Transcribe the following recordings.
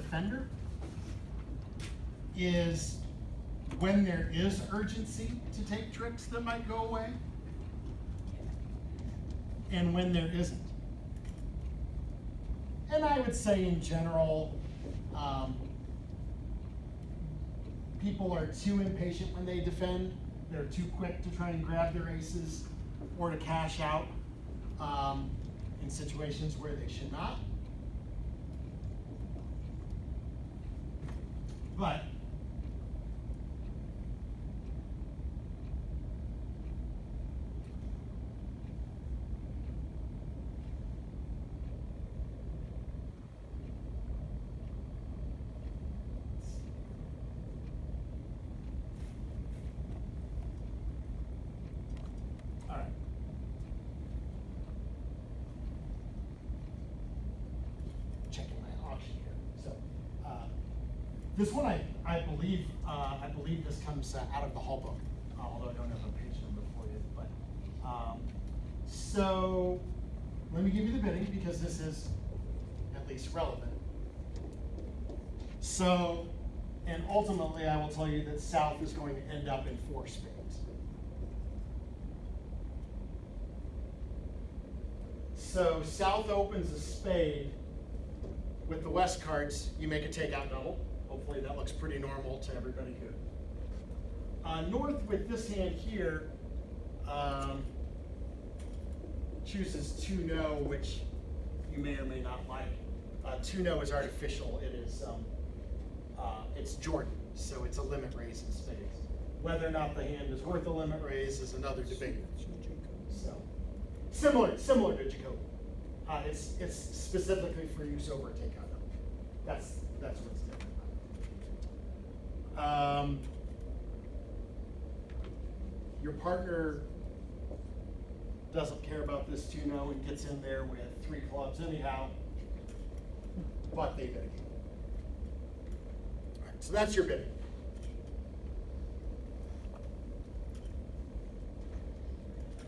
defender is when there is urgency to take tricks that might go away and when there isn't. And I would say in general, people are too impatient when they defend. They're too quick to try and grab their aces or to cash out in situations where they should not. But all right. Checking my auction here. So this one I believe this comes out of the Hall book, although I don't have a page number for you. But so let me give you the bidding because this is at least relevant. So, and ultimately I will tell you that South is going to end up in 4 spades. So South opens a spade. With the West cards, you make a takeout double. Hopefully that looks pretty normal to everybody here. North with this hand here chooses 2-no, which you may or may not like. 2-no is artificial. It is it's Jordan, so it's a limit raise in spades. Whether or not the hand is worth a limit raise is another debate. So similar to Jacoby. It's specifically for use over a takeout double. That's what's different. Your partner doesn't care about this 2-no and gets in there with 3 clubs anyhow, but they bid again. All right, so that's your bidding.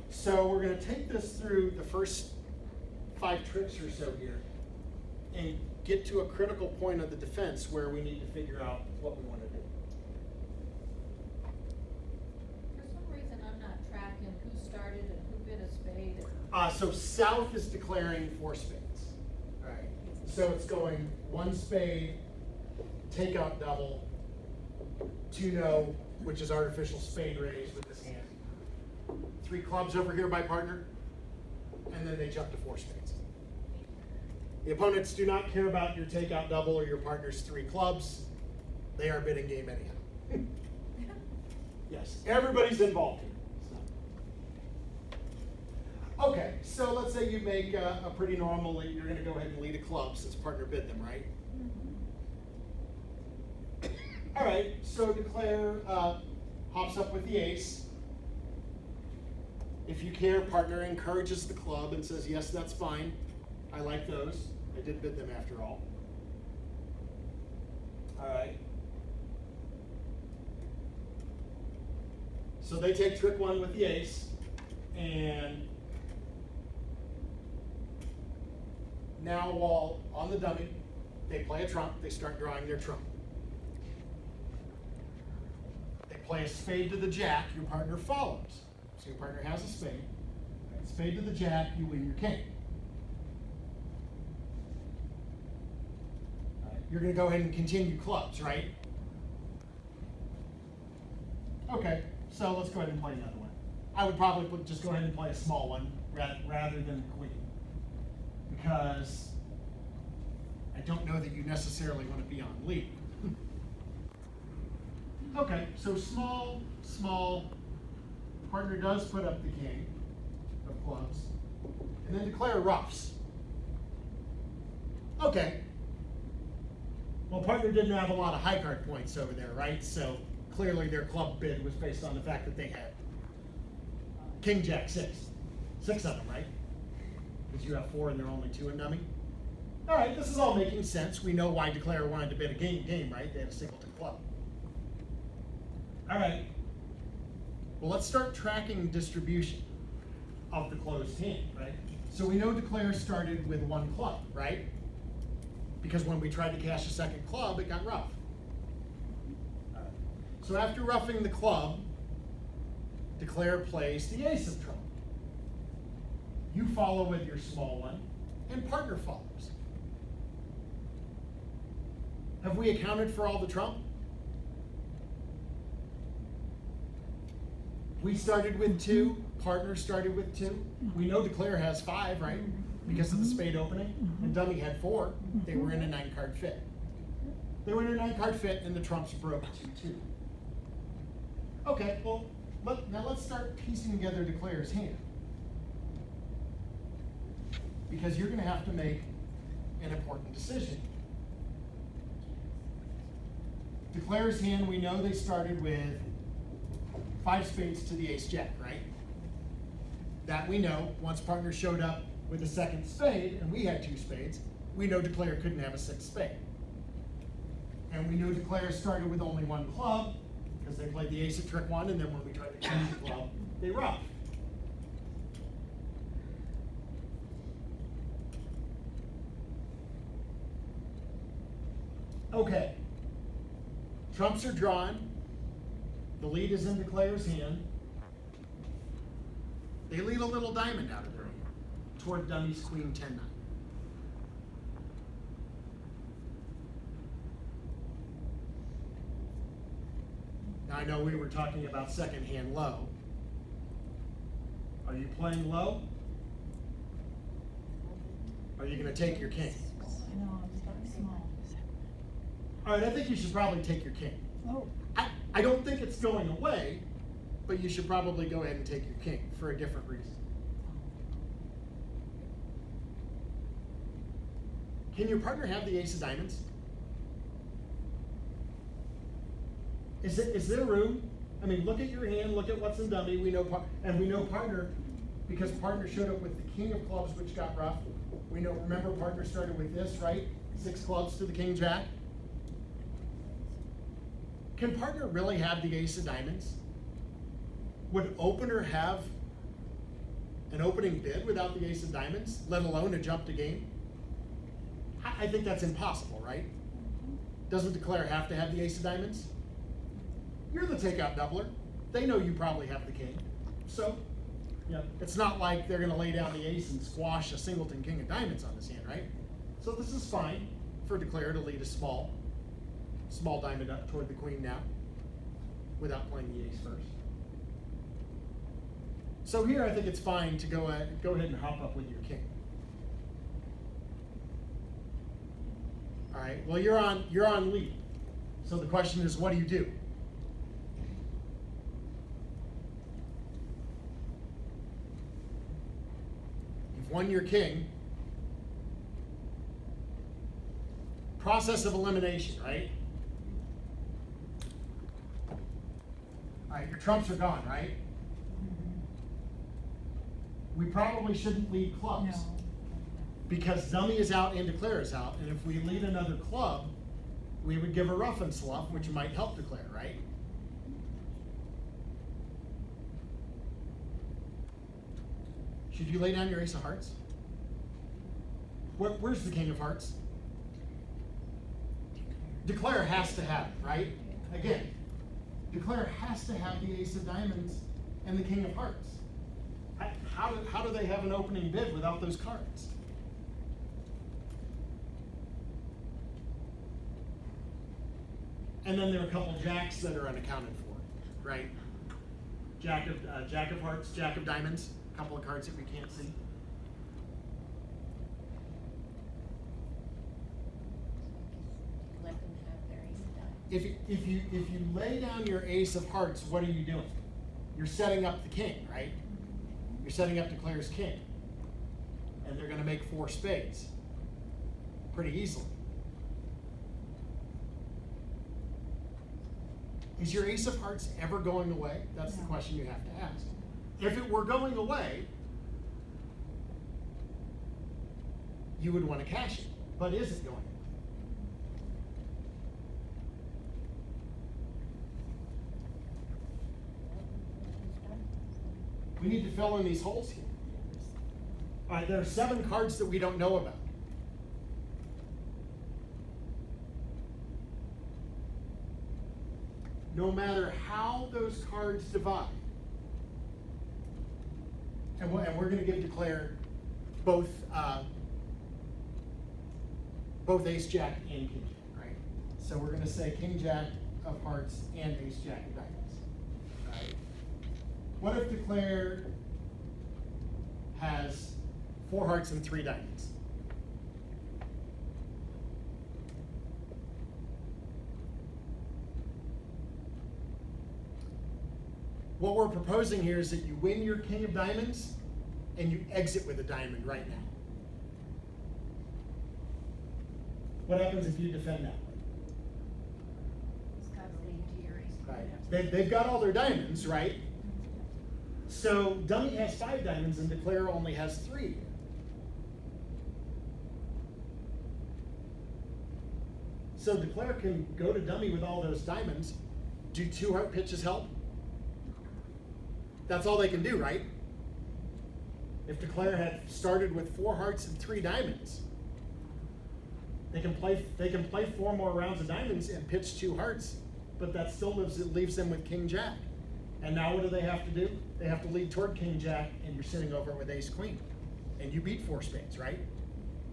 So we're going to take this through the first 5 tricks or so here and get to a critical point of the defense where we need to figure out what we want to do. For some reason, I'm not tracking who started and who bid a spade. So South is declaring 4 spades. All right. So it's going 1 spade, takeout double, 2-no, which is artificial spade raise with this hand. 3 clubs over here by partner, and then they jump to 4 spades. The opponents do not care about your takeout double or your partner's 3 clubs. They are bidding game anyhow. Yes, everybody's involved here. So. Okay, so let's say you make a pretty normal lead. You're going to go ahead and lead a club since partner bid them, right? Mm-hmm. All right, so declare hops up with the ace. If you care, partner encourages the club and says, yes, that's fine. I like those. I did bid them after all. All right. So they take trick 1 with the ace, and now while on the dummy, they play a trump. They start drawing their trump. They play a spade to the jack. Your partner follows. So your partner has a spade. Right, spade to the jack, you win your king. Right, you're going to go ahead and continue clubs, right? Okay, so let's go ahead and play another one. I would probably just go ahead and play a small one rather than queen. Because I don't know that you necessarily want to be on lead. Okay, so small. Partner does put up the king of clubs, and then declare roughs. Okay. Well, partner didn't have a lot of high card points over there, right? So clearly their club bid was based on the fact that they had king, jack, 6. 6 of them, right? Because you have 4 and there are only 2 in dummy. All right, this is all making sense. We know why declare wanted to bid a game, right? They had a singleton club. All right. Well, let's start tracking distribution of the closed hand, right? So we know declare started with 1 club, right? Because when we tried to cash a second club, it got rough. So after roughing the club, declare plays the ace of trump. You follow with your small one, and partner follows. Have we accounted for all the trump? We started with 2, partner started with 2. We know declare has 5, right? Because of the spade opening, and dummy had 4. They were in a 9-card fit. They were in a 9-card fit, and the trumps broke to 2. Okay, well, now let's start piecing together declare's hand. Because you're going to have to make an important decision. Declare's hand, we know they started with 5 spades to the ace jack, right? That we know. Once partner showed up with a second spade, and we had 2 spades, we know declare couldn't have a 6th spade. And we know declare started with only 1 club, because they played the ace of trick 1, and then when we tried to change the club, they roughed. Okay. Trumps are drawn. The lead is in declare's hand. They lead a little diamond out of their hand toward dummy's queen 10-9. Now I know we were talking about second hand low. Are you playing low? Or are you going to take your king? No, I'm starting small. All right, I think you should probably take your king. Oh. I don't think it's going away, but you should probably go ahead and take your king for a different reason. Can your partner have the ace of diamonds? Is there room? I mean, look at your hand, look at what's in dummy. We know partner, because partner showed up with the king of clubs, which got rough. We know, remember, partner started with this, right? 6 clubs to the king jack. Can partner really have the ace of diamonds? Would opener have an opening bid without the ace of diamonds, let alone a jump to game? I think that's impossible, right? Doesn't declare have to have the ace of diamonds? You're the takeout doubler. They know you probably have the king. So, yeah, it's not like they're gonna lay down the ace and squash a singleton king of diamonds on this hand, right? So this is fine for declare to lead a small diamond up toward the queen now, without playing the ace first. So here I think it's fine to go ahead and hop up with your king. All right, well you're on lead. So the question is, what do you do? You've won your king. Process of elimination, right? All right, your trumps are gone, right? We probably shouldn't lead clubs. No. Because dummy is out and declare is out, and if we lead another club, we would give a rough and slough, which might help declare, right? Should you lay down your ace of hearts? Where's the king of hearts? Declare has to have it, right? Again, declare has to have the ace of diamonds and the king of hearts. How do they have an opening bid without those cards? And then there are a couple jacks that are unaccounted for, right? Jack of hearts, jack of diamonds, a couple of cards that we can't see. Let them have their ace of diamonds. If you lay down your ace of hearts, what are you doing? You're setting up the king, right? You're setting up declare's king. And they're gonna make 4 spades. Pretty easily. Is your ace of hearts ever going away? That's the question you have to ask. If it were going away, you would want to cash it. But is it going away? We need to fill in these holes here. All right, there are 7 cards that we don't know about. no matter how those cards divide. And we're going to give declare both ace jack and king jack, right? So we're going to say king jack of hearts and ace jack of diamonds. Right? What if declare has 4 hearts and 3 diamonds? What we're proposing here is that you win your king of diamonds and you exit with a diamond right now. What happens if you defend that way? It's got to lead to your ace. Right. They've got all their diamonds, right? So dummy has 5 diamonds and declare only has 3. So declare can go to dummy with all those diamonds. Do 2 heart pitches help? That's all they can do, right? If declare had started with 4 hearts and 3 diamonds, they can play 4 more rounds of diamonds and pitch 2 hearts, but that still leaves them with king jack. And now what do they have to do? They have to lead toward king jack, and you're sitting over with ace queen, and you beat 4 spades, right?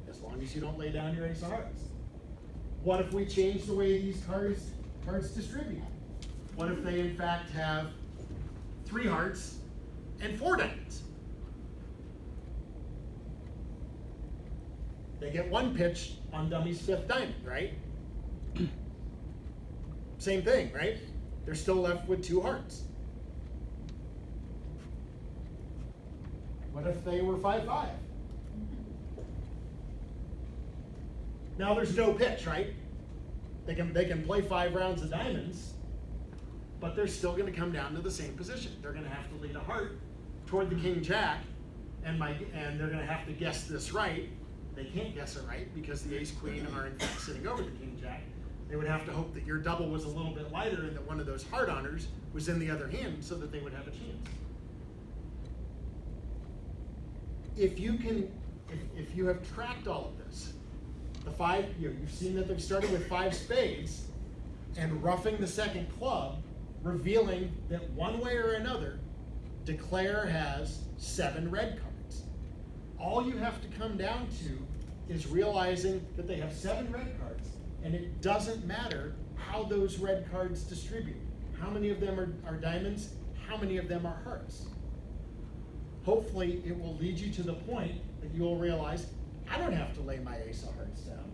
As long as you don't lay down your ace of hearts. What if we change the way these cards distribute? What if they in fact have 3 hearts and 4 diamonds? They get 1 pitch on dummy's 5th diamond, right? Same thing, right? They're still left with 2 hearts. What if they were 5-5? Now there's no pitch, right? They can play 5 rounds of diamonds, but they're still going to come down to the same position. They're going to have to lead a heart toward the king jack, and they're going to have to guess this right. They can't guess it right because the ace queen are in fact sitting over the king jack. They would have to hope that your double was a little bit lighter and that one of those heart honors was in the other hand so that they would have a chance. If you have tracked all of this, the 5, you've seen that they've started with 5 spades and roughing the 2nd club, revealing that one way or another, declare has 7 red cards. All you have to come down to is realizing that they have 7 red cards, and it doesn't matter how those red cards distribute. How many of them are diamonds? How many of them are hearts? Hopefully it will lead you to the point that you will realize, I don't have to lay my ace of hearts down.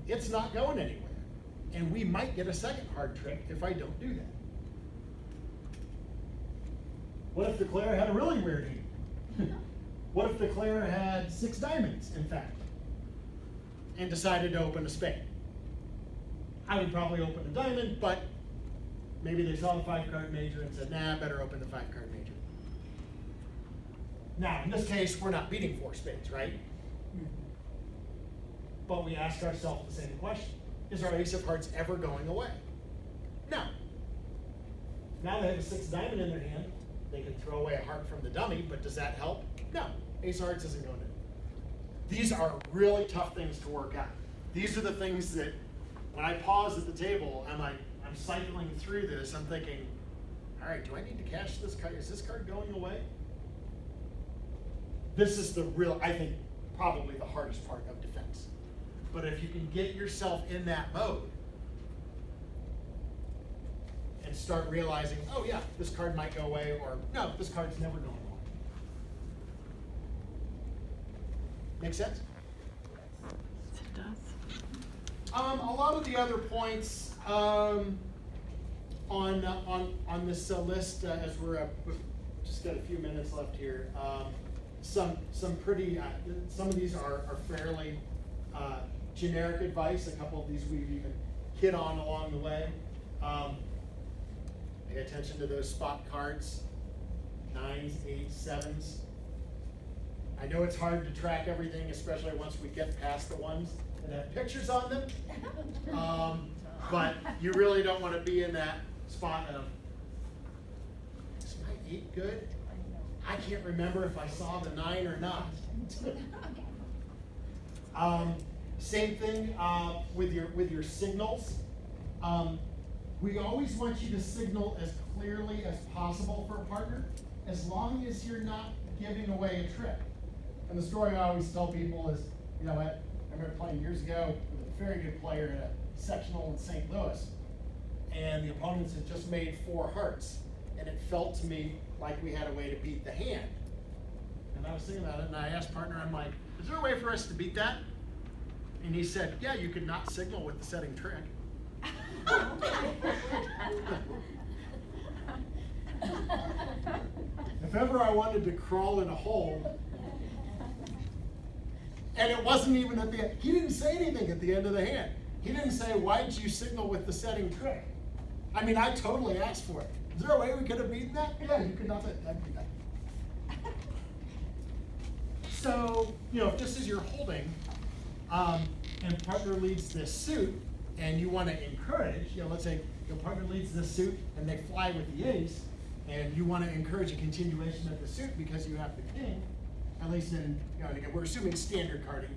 It's not going anywhere. And we might get a second hard trick if I don't do that. What if declare had a really weird hand? What if declare had 6 diamonds, in fact, and decided to open a spade? I would probably open a diamond, but maybe they saw the 5-card major and said, nah, I better open the 5-card major. Now, in this case, we're not beating 4 spades, right? But we ask ourselves the same question. Is our ace of hearts ever going away? No. Now they have a 6 diamond in their hand. They can throw away a heart from the dummy, but does that help? No. Ace of hearts isn't going to. These are really tough things to work out. These are the things that, when I pause at the table, I'm cycling through this, I'm thinking, all right, do I need to cash this card? Is this card going away? This is the real, I think, probably the hardest part of defense. But if you can get yourself in that mode and start realizing, oh yeah, this card might go away, or no, this card's never going away. Make sense? It does. A lot of the other points on this list, as we've just got a few minutes left here. Some pretty, some of these are fairly generic advice. A couple of these we've even hit on along the way. Pay attention to those spot cards, 9s, 8s, 7s. I know it's hard to track everything, especially once we get past the ones that have pictures on them. But you really don't want to be in that spot of, is my 8 good? I can't remember if I saw the 9 or not. Same thing with your signals. We always want you to signal as clearly as possible for a partner, as long as you're not giving away a trick. And the story I always tell people is, you know what, I remember playing years ago with a very good player at a sectional in St. Louis, and the opponents had just made 4 hearts, and it felt to me like we had a way to beat the hand. And I was thinking about it, and I asked partner, I'm like, is there a way for us to beat that? And he said, yeah, you could not signal with the setting trick. If ever I wanted to crawl in a hole, and it wasn't even at the end, he didn't say anything at the end of the hand. He didn't say, why'd you signal with the setting trick? I mean, I totally asked for it. Is there a way we could have beaten that? Yeah, you could not say that. So, you know, if this is your holding, and partner leads this suit, and you want to encourage, you know, let's say your partner leads this suit and they fly with the ace, and you want to encourage a continuation of the suit because you have the king, at least in, you know, and again, we're assuming standard carding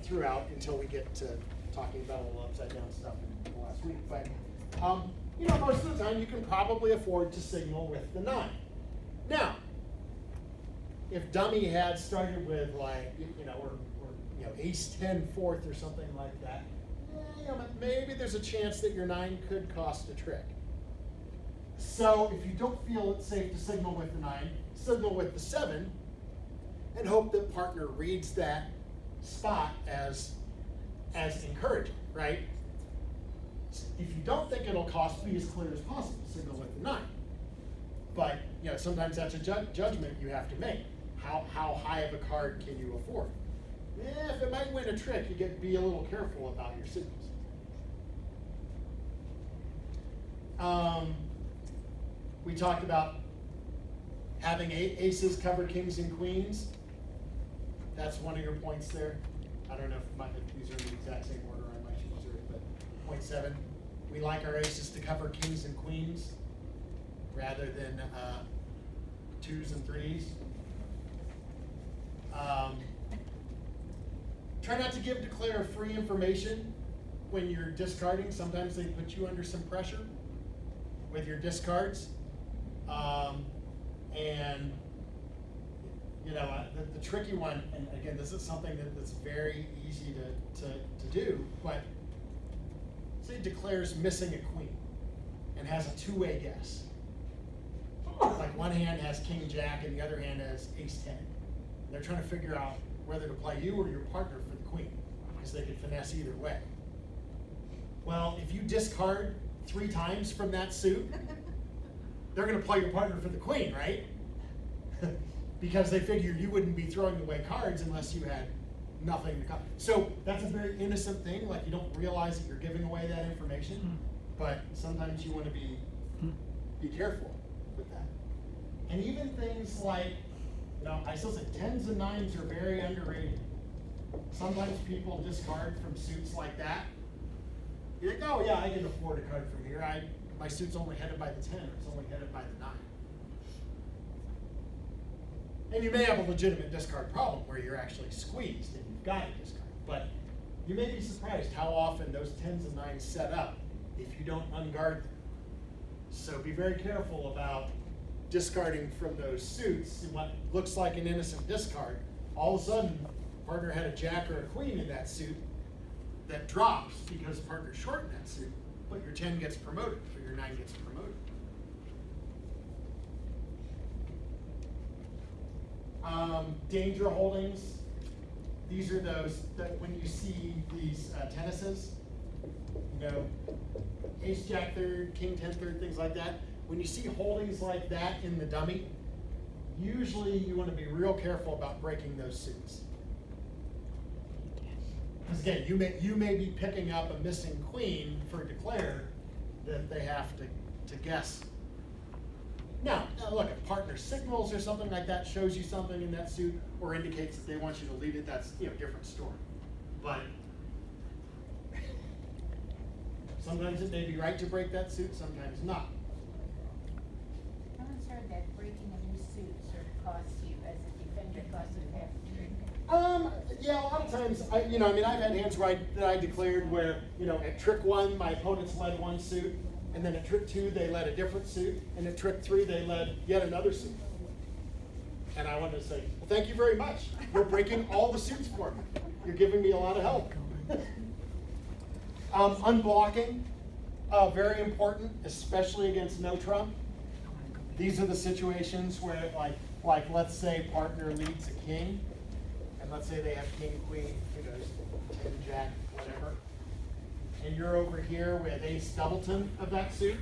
throughout until we get to talking about a little upside down stuff in the last week. But, you know, most of the time you can probably afford to signal with the 9. Now, if dummy had started with like, you know, or you know, ace 10 fourth or something like that, you know, maybe there's a chance that your 9 could cost a trick. So if you don't feel it's safe to signal with the 9, signal with the 7, and hope that partner reads that spot as encouraging, right? If you don't think it'll cost, be as clear as possible, signal with the 9. But you know, sometimes that's a judgment you have to make. How high of a card can you afford? If it might win a trick, you get to be a little careful about your signals. We talked about having aces cover kings and queens. That's one of your points there. I don't know if these are in the exact same order, I might use it, but point 7. We like our aces to cover kings and queens rather than 2s and 3s. Try not to give declare free information when you're discarding. Sometimes they put you under some pressure with your discards. And you know, the tricky one, and again, this is something that's very easy to do, but say declares missing a queen and has a 2-way guess. Like one hand has king jack and the other hand has ace 10. They're trying to figure out whether to play you or your partner for the queen, because they could finesse either way. Well, if you discard 3 times from that suit, they're going to play your partner for the queen, right? Because they figured you wouldn't be throwing away cards unless you had nothing to cover. So that's a very innocent thing, like you don't realize that you're giving away that information, but sometimes you want to be careful with that. And even things like, you know, I still say 10s and 9s are very underrated. Sometimes people discard from suits like that. You think, oh yeah, I can afford a card from here. My suit's only headed by the 10, or it's only headed by the 9. And you may have a legitimate discard problem where you're actually squeezed and you've got to discard. But you may be surprised how often those 10s and 9s set up if you don't unguard them. So be very careful about discarding from those suits. And what looks like an innocent discard, all of a sudden, partner had a jack or a queen in that suit that drops because partner's short in that suit, but your 10 gets promoted, or your 9 gets promoted. Danger holdings. These are those that when you see these tennises, you know, ace jack third, king 10 third, things like that. When you see holdings like that in the dummy, usually you want to be real careful about breaking those suits. Because again, you may be picking up a missing queen for declare that they have to guess. Now, look, if partner signals or something like that, shows you something in that suit, or indicates that they want you to lead it, that's, you know, different story. But sometimes it may be right to break that suit, sometimes not. I'm concerned that breaking a new suit sort of costs you, as a defender, costs you half a trick. Yeah, a lot of times, I've had hands that I declared where, you know, at trick 1, my opponent's led 1 suit, And then at trick 2, they led a different suit. And at trick 3, they led yet another suit. And I wanted to say, well, thank you very much. You're breaking all the suits for me. You're giving me a lot of help. Unblocking, very important, especially against no trump. These are the situations where, like let's say partner leads a king, and let's say they have king, queen, who knows, 10, jack, whatever. And you're over here with ace doubleton of that suit.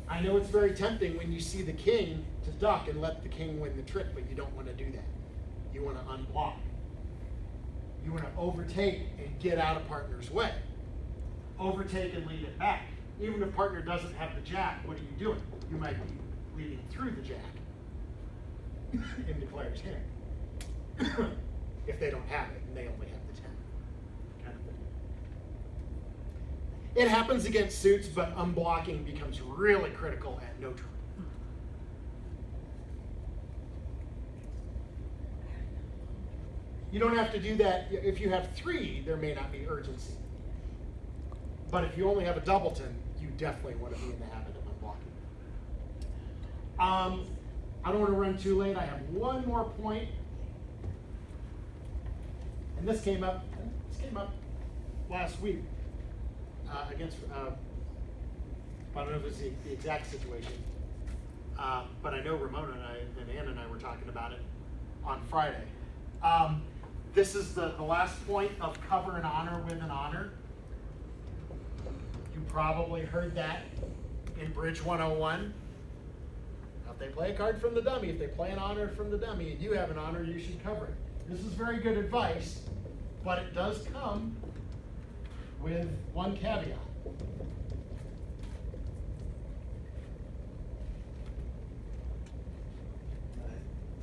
I know it's very tempting when you see the king to duck and let the king win the trick, but you don't want to do that. You want to unblock. You want to overtake and get out of partner's way. Overtake and lead it back. Even if partner doesn't have the jack, what are you doing? You might be leading through the jack in the player's hand. If they don't have it and they only have the 10. Kind of thing. It happens against suits, but unblocking becomes really critical at no trump. You don't have to do that. If you have 3, there may not be urgency. But if you only have a doubleton, you definitely want to be in the habit of unblocking. I don't want to run too late. I have one more point. And this came up last week against, I don't know if it's the exact situation, but I know Ramona and Ann and I were talking about it on Friday. This is the last point of cover and honor with an honor. You probably heard that in Bridge 101. Now, if they play a card from the dummy, if they play an honor from the dummy and you have an honor, you should cover it. This is very good advice, but it does come with one caveat.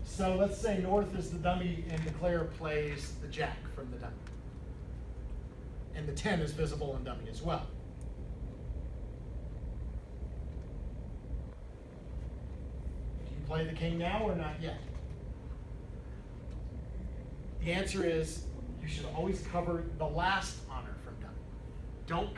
So let's say North is the dummy and Declare plays the jack from the dummy. And the 10 is visible in dummy as well. Do you play the king now or not yet? The answer is you should always cover the last honor from dummy. Don't